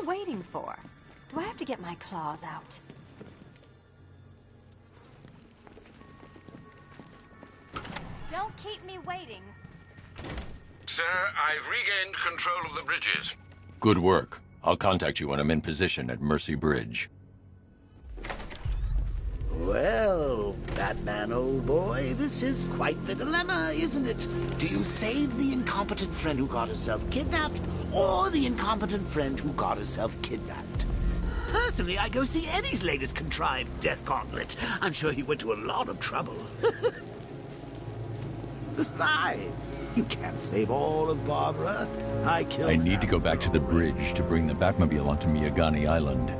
you waiting for? Do I have to get my claws out? Don't keep me waiting. Sir, I've regained control of the bridges. Good work. I'll contact you when I'm in position at Mercy Bridge. Well, Batman, old boy, this is quite the dilemma, isn't it? Do you save the incompetent friend who got herself kidnapped, or the incompetent friend who got herself kidnapped? Personally, I go see Eddie's latest contrived death gauntlet. I'm sure he went to a lot of trouble. Besides, you can't save all of Barbara. I need to go back to the bridge to bring the Batmobile onto Miyagani Island.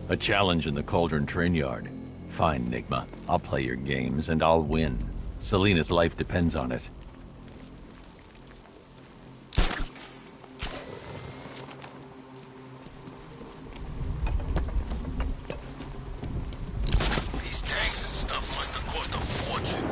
A challenge in the Cauldron train yard. Fine, Nigma. I'll play your games, and I'll win. Selina's life depends on it. These tanks and stuff must have cost a fortune.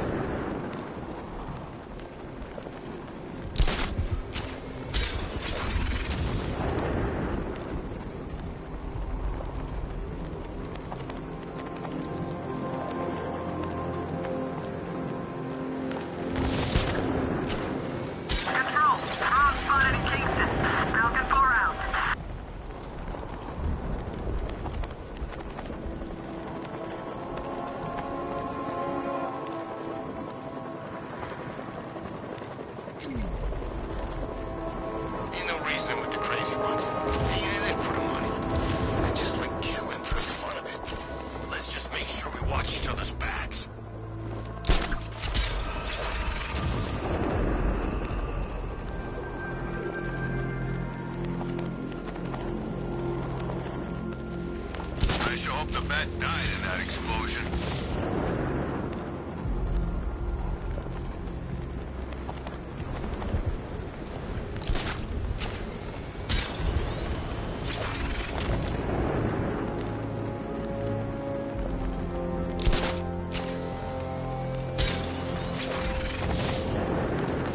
The bat died in that explosion.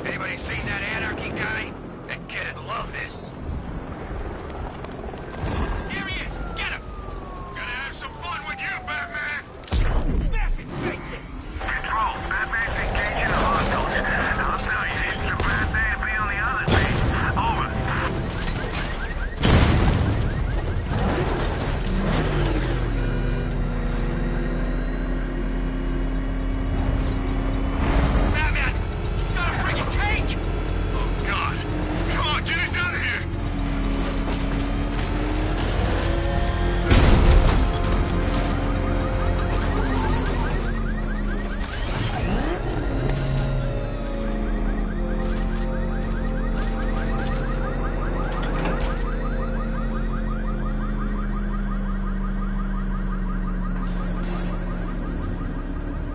Anybody seen that anarchy guy? That kid'd love this. Here he is! Get him! Gotta have some fun with you, Batman! Smash his face in! Control, Batman's engaging a hostage. I'll tell you, it's a bad day to be on the other team. Over. Batman! He's got a freaking tank! Oh, God. Come on, get us out of here!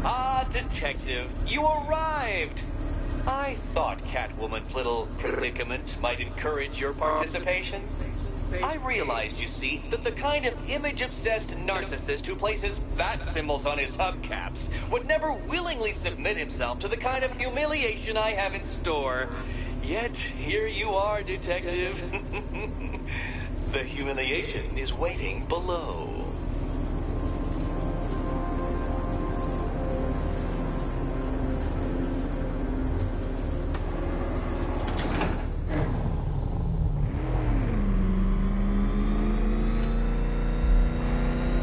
Ah, Detective, you arrived! I thought Catwoman's little predicament might encourage your participation. I realized, you see, that the kind of image-obsessed narcissist who places bat symbols on his hubcaps would never willingly submit himself to the kind of humiliation I have in store. Yet, here you are, Detective. The humiliation is waiting below.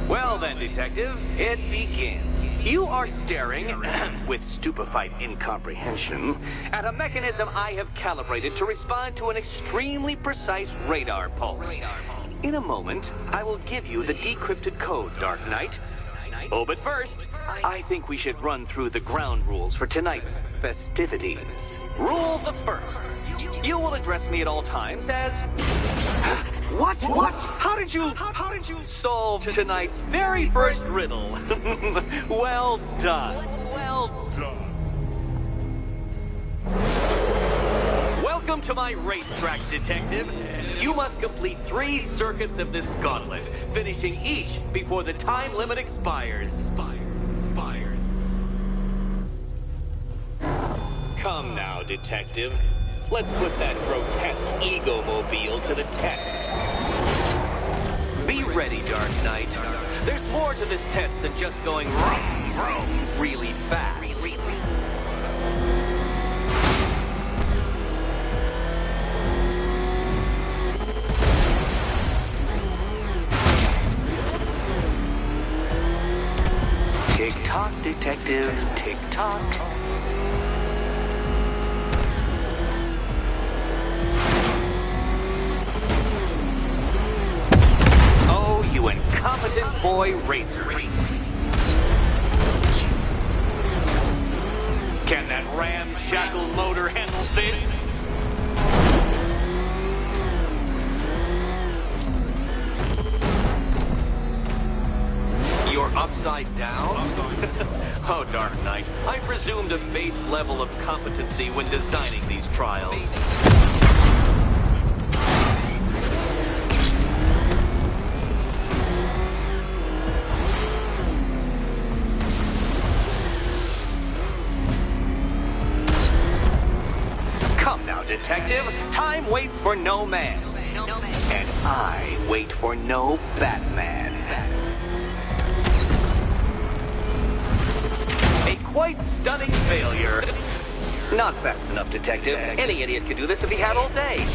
Well then, Detective, it begins. You are staring, with stupefied incomprehension, at a mechanism I have calibrated to respond to an extremely precise radar pulse. In a moment, I will give you the decrypted code, Dark Knight. Oh, but first, I think we should run through the ground rules for tonight's festivities. Rule the first. You will address me at all times as... What? How did you solve tonight's very first riddle? Well done. Welcome to my racetrack, Detective. You must complete 3 circuits of this gauntlet, finishing each before the time limit expires. Come now, Detective. Let's put that grotesque ego-mobile to the test. Be ready, Dark Knight. There's more to this test than just going vroom, vroom really fast. Tick-tock, Detective, tick-tock. Oh, you incompetent boy racer. Can that ramshackle motor handle this? You're upside down? Oh, Dark Knight, I presumed a base level of competency when designing these trials. Come now, Detective. Time waits for no man. And I wait for no Batman. A quite stunning failure. Not fast enough, Detective. Any idiot could do this if he had all day.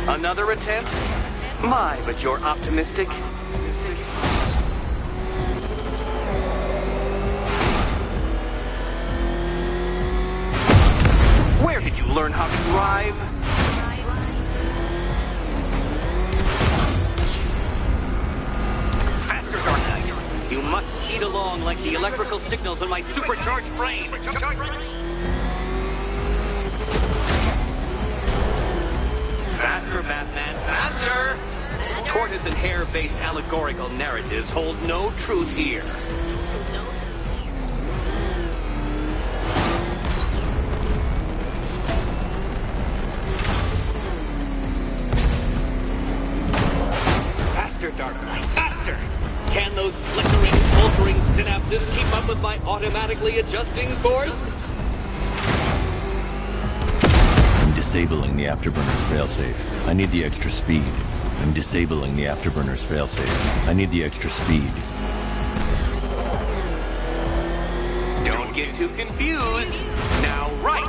Another attempt? My, but you're optimistic. Where did you learn how to drive? Faster, Dark Knight. You must speed along like the electrical signals in my supercharged brain. Faster, Batman, faster! Tortoise and hare-based allegorical narratives hold no truth here. Faster, Dark Knight, faster! Can those flickering, faltering synapses keep up with my automatically adjusting course? Disabling the afterburner's failsafe. I need the extra speed. I'm disabling the afterburner's failsafe. I need the extra speed. Don't get too confused. Now, right.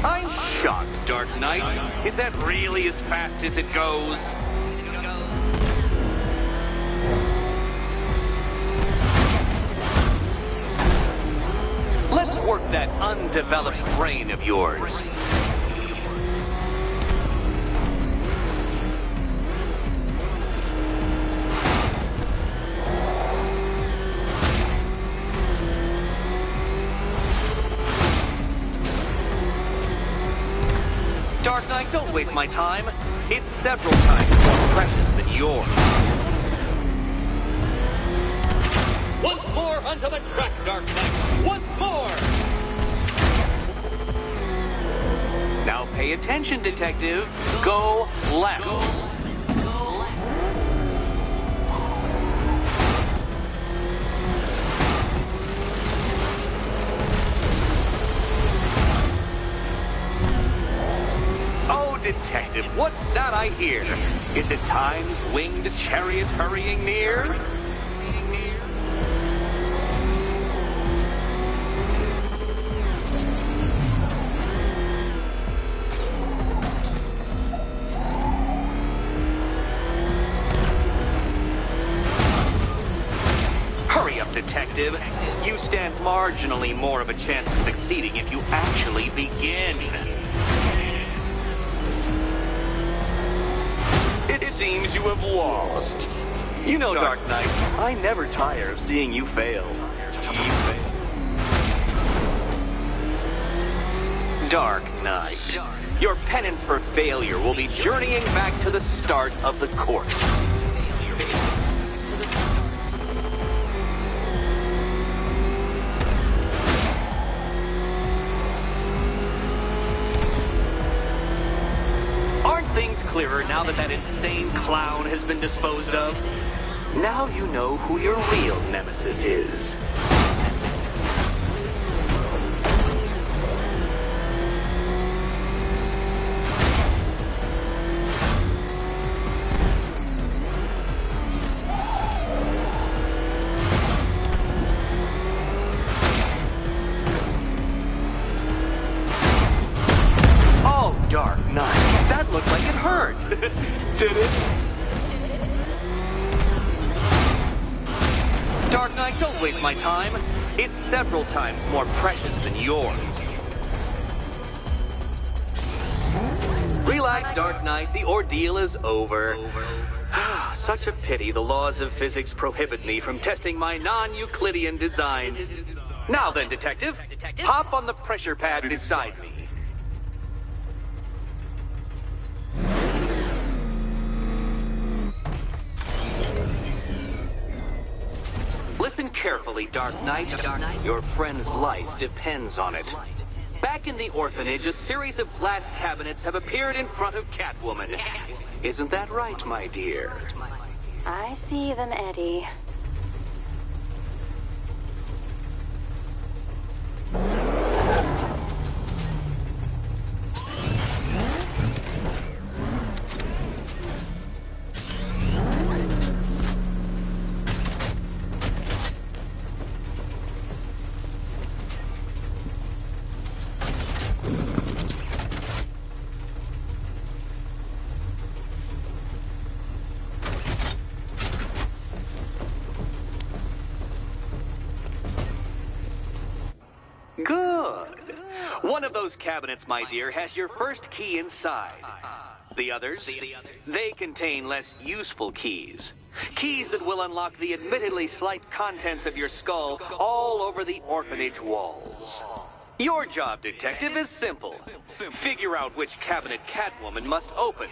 I'm shocked, Dark Knight. Is that really as fast as it goes? Let's work that undeveloped brain of yours. Dark Knight, don't waste my time. It's several times more precious than yours. Once more onto the track, Dark Knight. Once more! Now pay attention, Detective. Go left. Oh, Detective, what's that I hear? Is it time's winged chariot hurrying near? Hurry up, detective. You stand marginally more of a chance of succeeding if you actually begin. It seems you have lost. You know, Dark Knight, I never tire of seeing you fail. Dark Knight, your penance for failure will be journeying back to the start of the course. Things clearer now that that insane clown has been disposed of? Now you know who your real nemesis is. Oh, Dark Knight. That looked like it hurt. Did it? Dark Knight, don't waste my time. It's several times more precious than yours. Relax, Dark Knight. The ordeal is over. Such a pity the laws of physics prohibit me from testing my non-Euclidean designs. Now then, detective, hop on the pressure pad beside me. Listen carefully, Dark Knight. Your friend's life depends on it. Back in the orphanage, a series of glass cabinets have appeared in front of Catwoman. Isn't that right, my dear? I see them, Eddie. Good. One of those cabinets, my dear, has your first key inside. The others, they contain less useful keys. Keys that will unlock the admittedly slight contents of your skull all over the orphanage walls. Your job, detective, is simple. Figure out which cabinet Catwoman must open.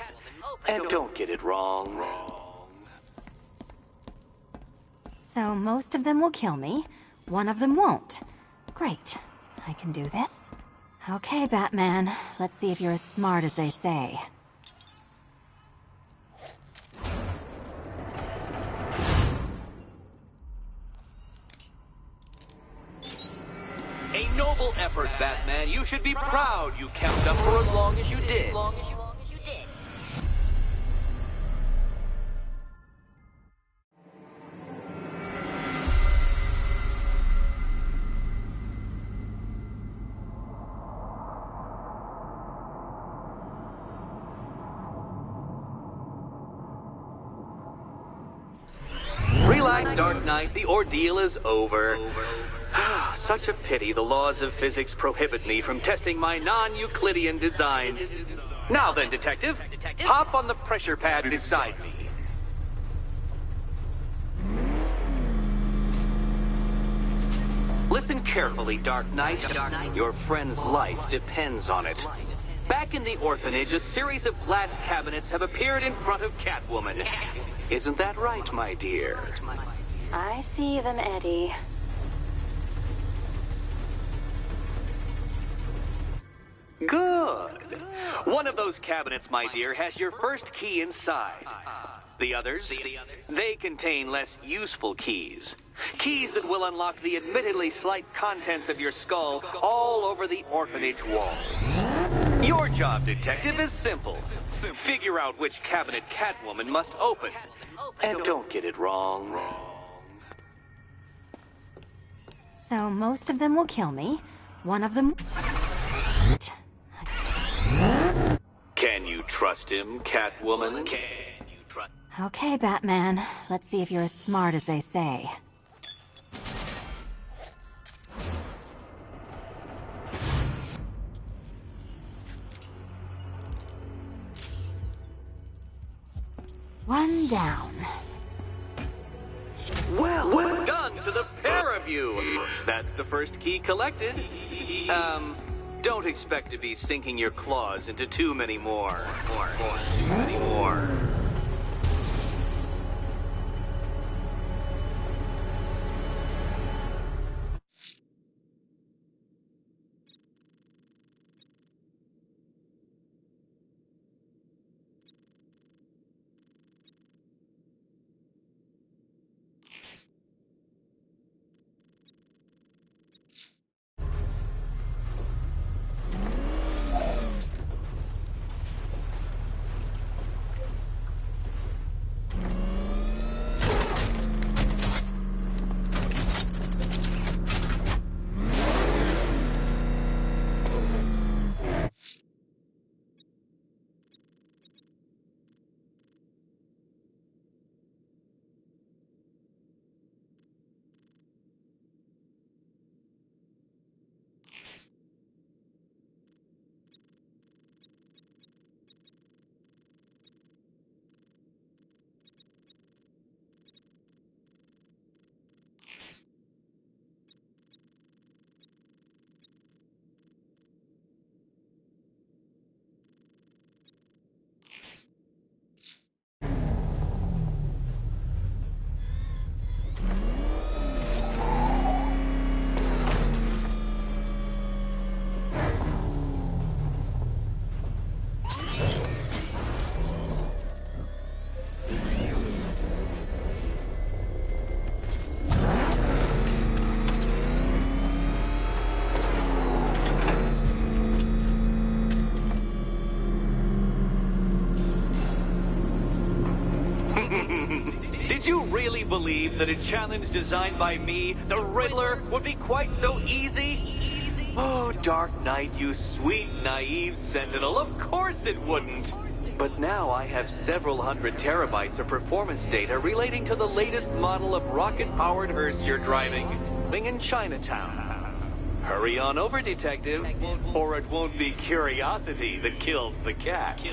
And don't get it wrong. So most of them will kill me. One of them won't. Great. I can do this. Okay, Batman. Let's see if you're as smart as they say. A noble effort, Batman. You should be proud you kept up for as long as you did. Relax, Dark Knight. The ordeal is over. Such a pity the laws of physics prohibit me from testing my non-Euclidean designs. Now then, detective, hop on the pressure pad beside me. Listen carefully, Dark Knight. Your friend's life depends on it. Back in the orphanage, a series of glass cabinets have appeared in front of Catwoman. Isn't that right, my dear? I see them, Eddie. Good. One of those cabinets, my dear, has your first key inside. The others, they contain less useful keys. Keys that will unlock the admittedly slight contents of your skull all over the orphanage walls. Your job, detective, is simple. Figure out which cabinet Catwoman must open. And don't get it wrong. So most of them will kill me. One of them... Can you trust him, Catwoman? Okay, Batman. Let's see if you're as smart as they say. One down. Well done to the pair of you. That's the first key collected. Don't expect to be sinking your claws into too many more. Too many more. Did you really believe that a challenge designed by me, the Riddler, would be quite so easy? Oh, Dark Knight, you sweet, naive sentinel, of course it wouldn't. But now I have several hundred terabytes of performance data relating to the latest model of rocket-powered hearse you're driving in Chinatown. Hurry on over, detective, or it won't be curiosity that kills the cat.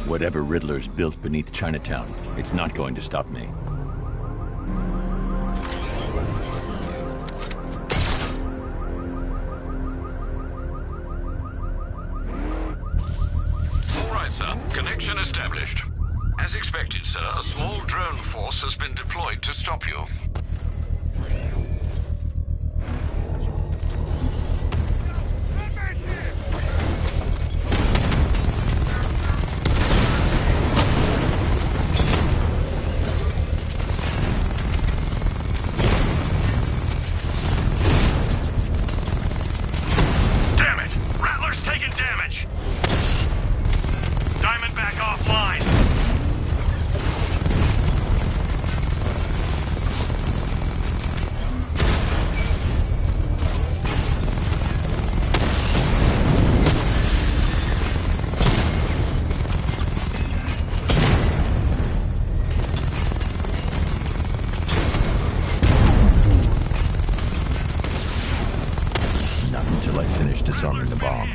Whatever Riddler's built beneath Chinatown, it's not going to stop me. All right, sir. Connection established. As expected, sir, a small drone force has been deployed to stop you. Disarming the bomb.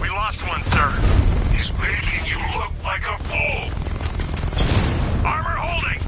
We lost one, sir. He's making you look like a fool. Armor holding.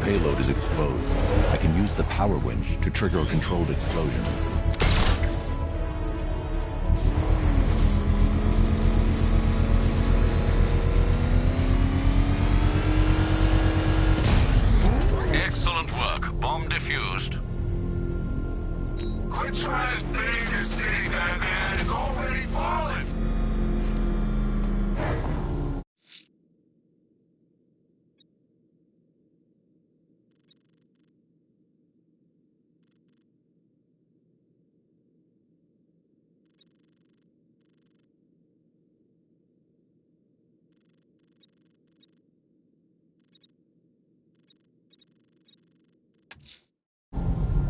payload is exposed. I can use the power winch to trigger a controlled explosion. Excellent work. Bomb defused. Quit trying to save your city, Batman. It's already fallen.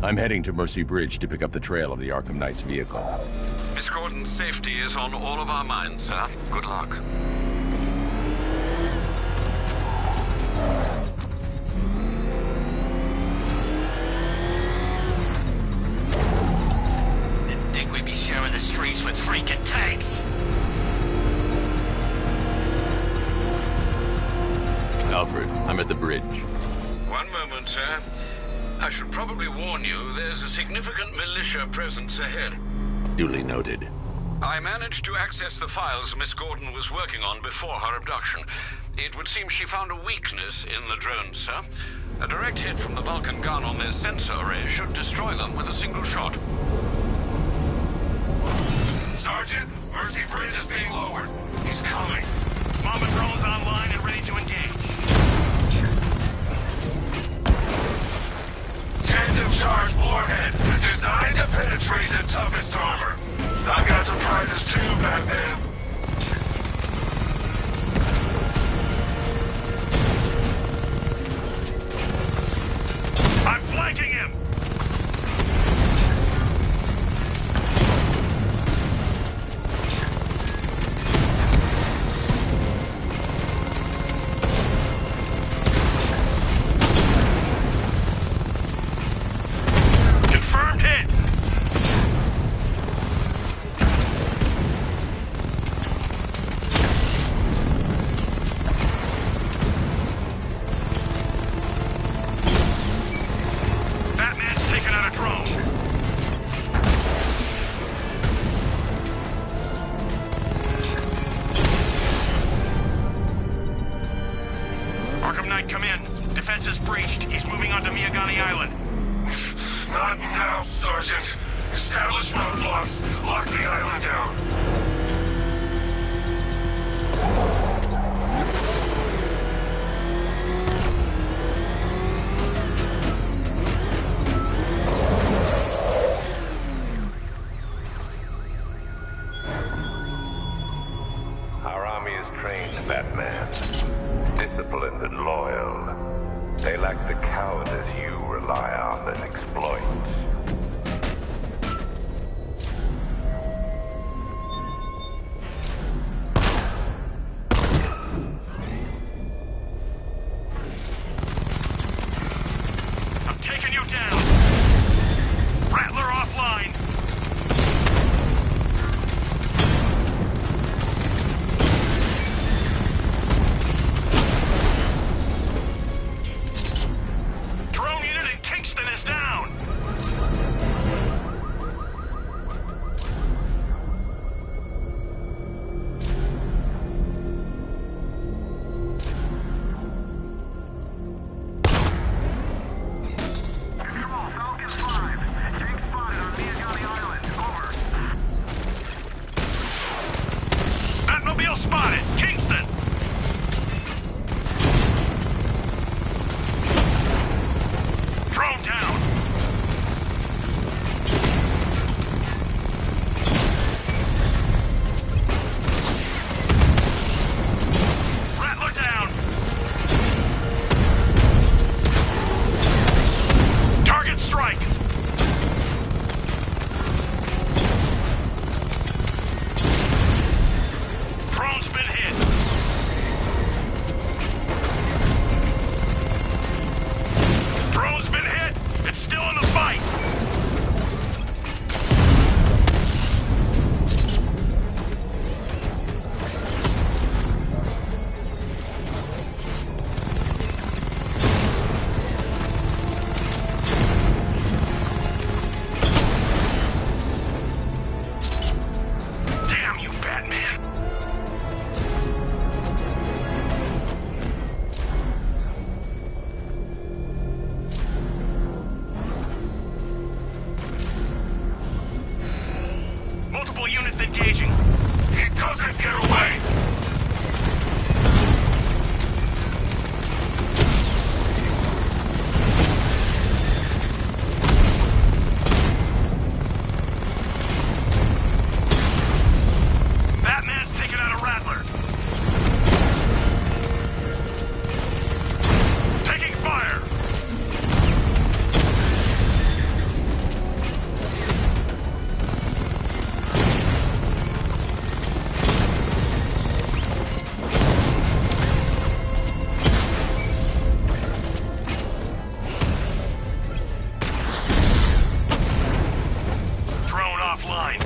I'm heading to Mercy Bridge to pick up the trail of the Arkham Knight's vehicle. Miss Gordon's safety is on all of our minds, sir. Good luck. Didn't think we'd be sharing the streets with freaking tanks. Alfred, I'm at the bridge. One moment, sir. I should probably warn you, there's a significant militia presence ahead. Duly noted. I managed to access the files Miss Gordon was working on before her abduction. It would seem she found a weakness in the drones, sir. A direct hit from the Vulcan gun on their sensor array should destroy them with a single shot. Sergeant, Mercy Bridge is being lowered. He's coming. Mama drones online and ready to engage. Tandem charge warhead, designed to penetrate the toughest armor. I've got surprises too, Batman. I'm flanking him! Confirmed hit! Batman's taken out a drone. Arkham Knight, come in. Defense is breached. He's moving onto Miyagani Island. Not now, Sergeant. Establish roadblocks. Lock the island down. Our army is trained, Batman. Disciplined and loyal. They lack the cowardice you rely on and exploit. Batman's engaging. He doesn't get away. Batman's taking out a Rattler. Taking fire. Drone offline.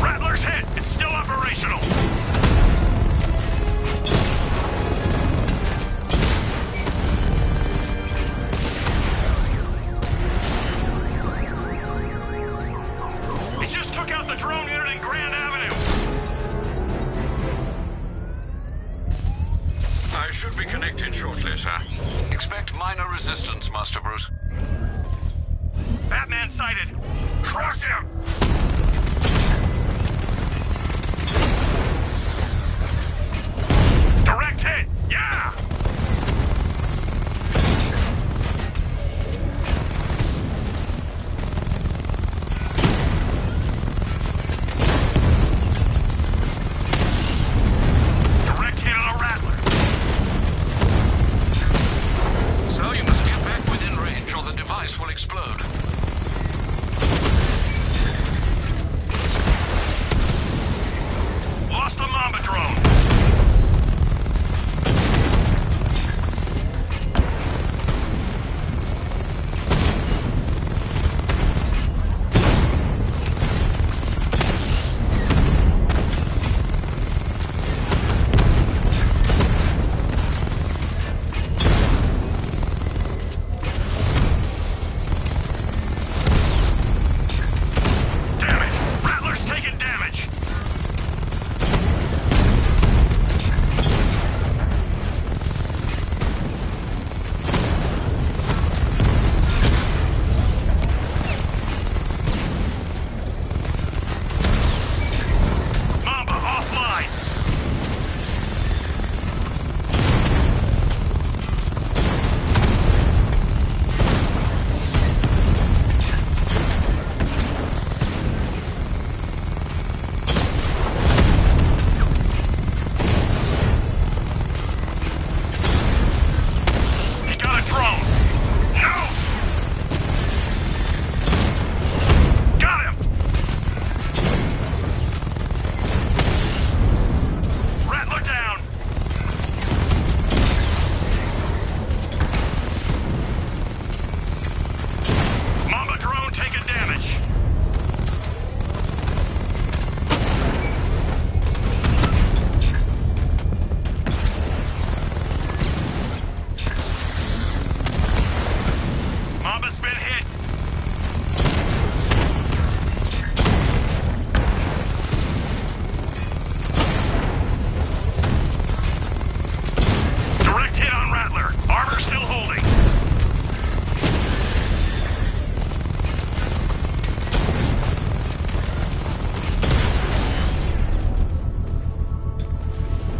Rattler's hit. It's still operational. He just took out the drone unit in Grand Avenue. I should be connected shortly, sir. Expect minor resistance, Master Bruce. Batman sighted. Crush him. Direct hit. Yeah. Direct hit on a Rattler. So you must get back within range or the device will explode. Lost the Mamba drone. Damn it! Rattler's taking damage. Mamba offline. He got a drone. No! Got him! Rattler down! Mamba drone taking damage. Mamba's been hit. Direct hit on Rattler. Armor still holding.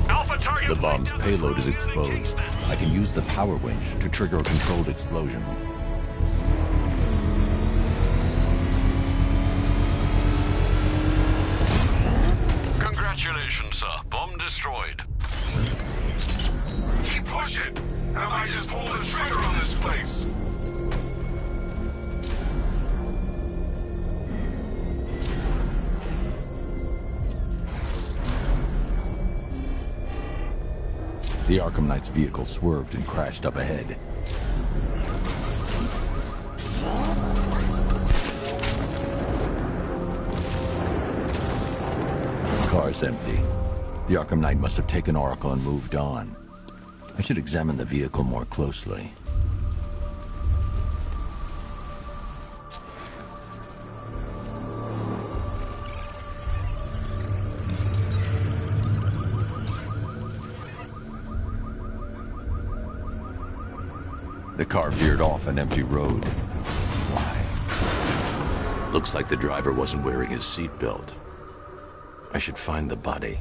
Alpha target. The bomb's down the payload is drone unit in exposed. Kingston. I can use the power winch to trigger a controlled explosion. Congratulations, sir. Bomb destroyed. Keep pushing, and I might just pull the trigger on this place. The Arkham Knight's vehicle swerved and crashed up ahead. Car's empty. The Arkham Knight must have taken Oracle and moved on. I should examine the vehicle more closely. The car veered off an empty road. Why? Looks like the driver wasn't wearing his seatbelt. I should find the body.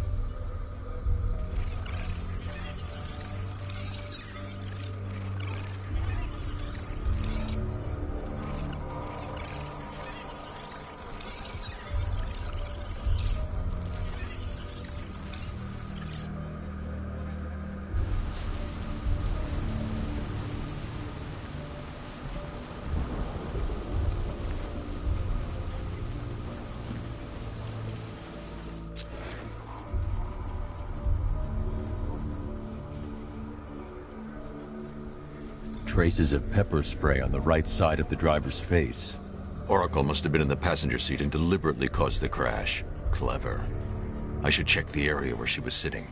Traces of pepper spray on the right side of the driver's face. Oracle must have been in the passenger seat and deliberately caused the crash. Clever. I should check the area where she was sitting.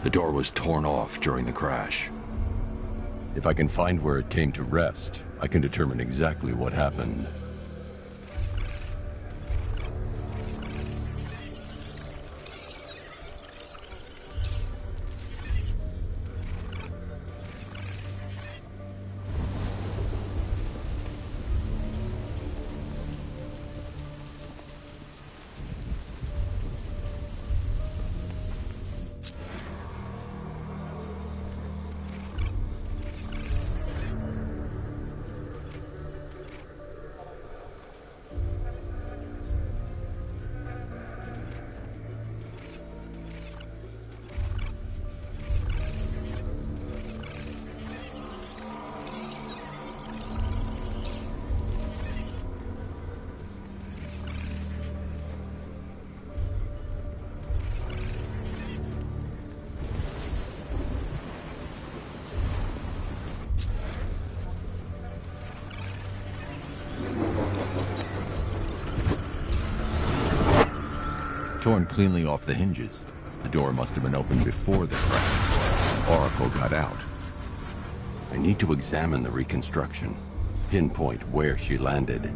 The door was torn off during the crash. If I can find where it came to rest, I can determine exactly what happened. Torn cleanly off the hinges. The door must have been opened before the crash. Oracle got out. I need to examine the reconstruction, pinpoint where she landed.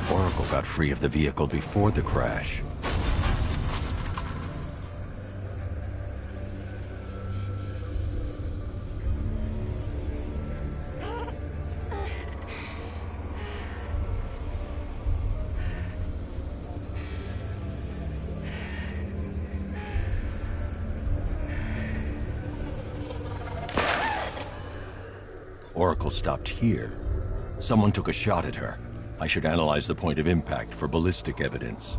Oracle got free of the vehicle before the crash. Oracle stopped here. Someone took a shot at her. I should analyze the point of impact for ballistic evidence.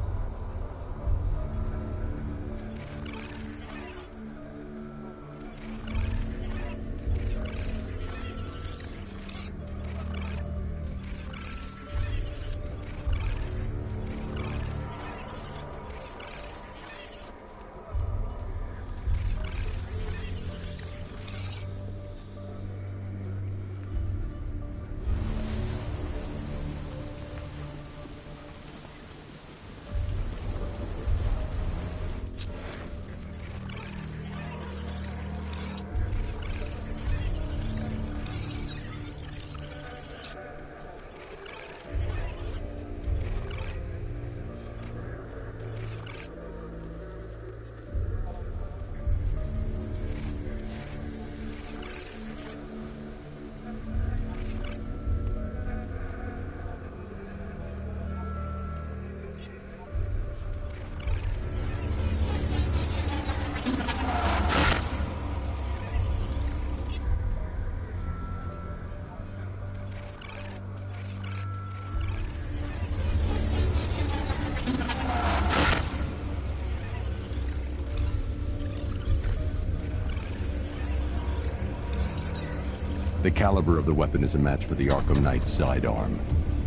The caliber of the weapon is a match for the Arkham Knight's sidearm.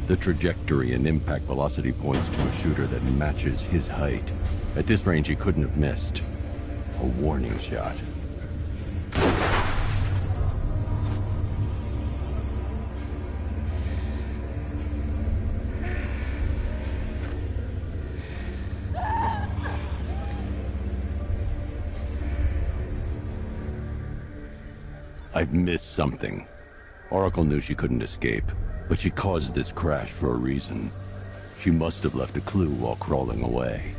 The trajectory and impact velocity points to a shooter that matches his height. At this range, he couldn't have missed. A warning shot. I've missed something. Oracle knew she couldn't escape, but she caused this crash for a reason. She must have left a clue while crawling away.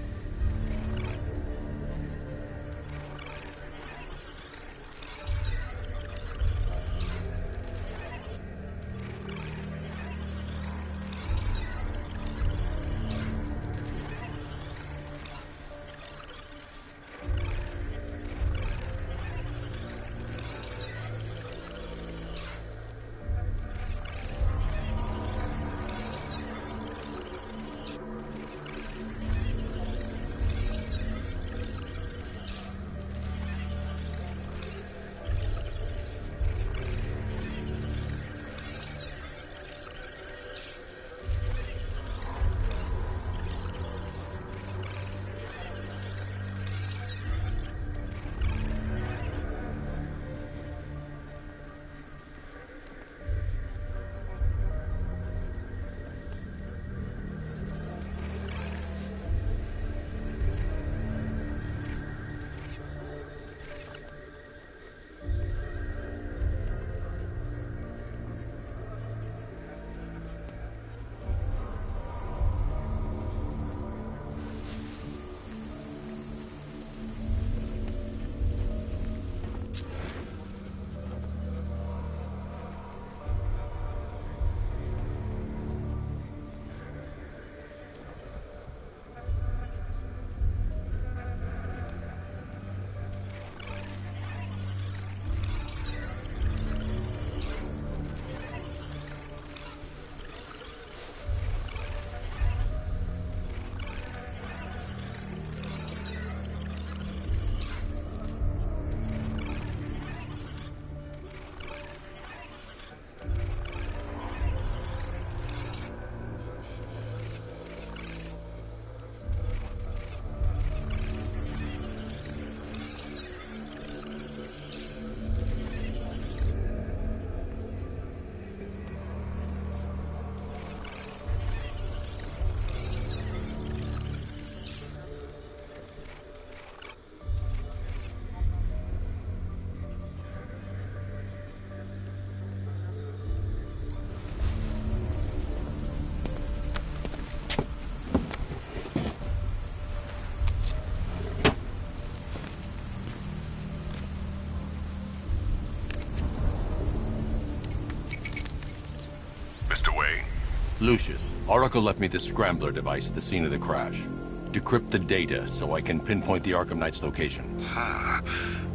Lucius, Oracle left me the scrambler device at the scene of the crash. Decrypt the data so I can pinpoint the Arkham Knight's location.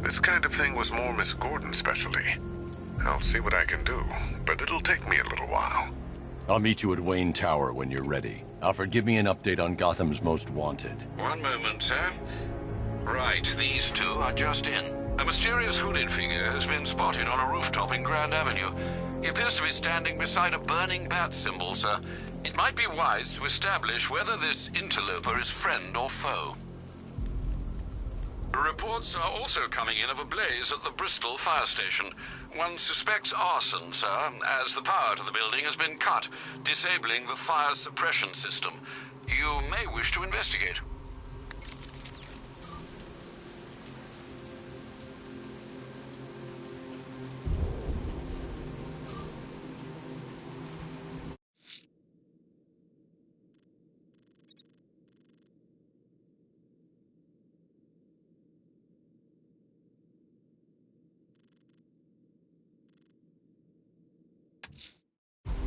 This kind of thing was more Miss Gordon's specialty. I'll see what I can do, but it'll take me a little while. I'll meet you at Wayne Tower when you're ready. Alfred, give me an update on Gotham's Most Wanted. One moment, sir. Right, these two are just in. A mysterious hooded figure has been spotted on a rooftop in Grand Avenue. He appears to be standing beside a burning bat symbol, sir. It might be wise to establish whether this interloper is friend or foe. Reports are also coming in of a blaze at the Bristol fire station. One suspects arson, sir, as the power to the building has been cut, disabling the fire suppression system. You may wish to investigate.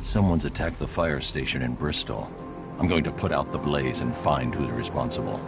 Someone's attacked the fire station in Bristol. I'm going to put out the blaze and find who's responsible.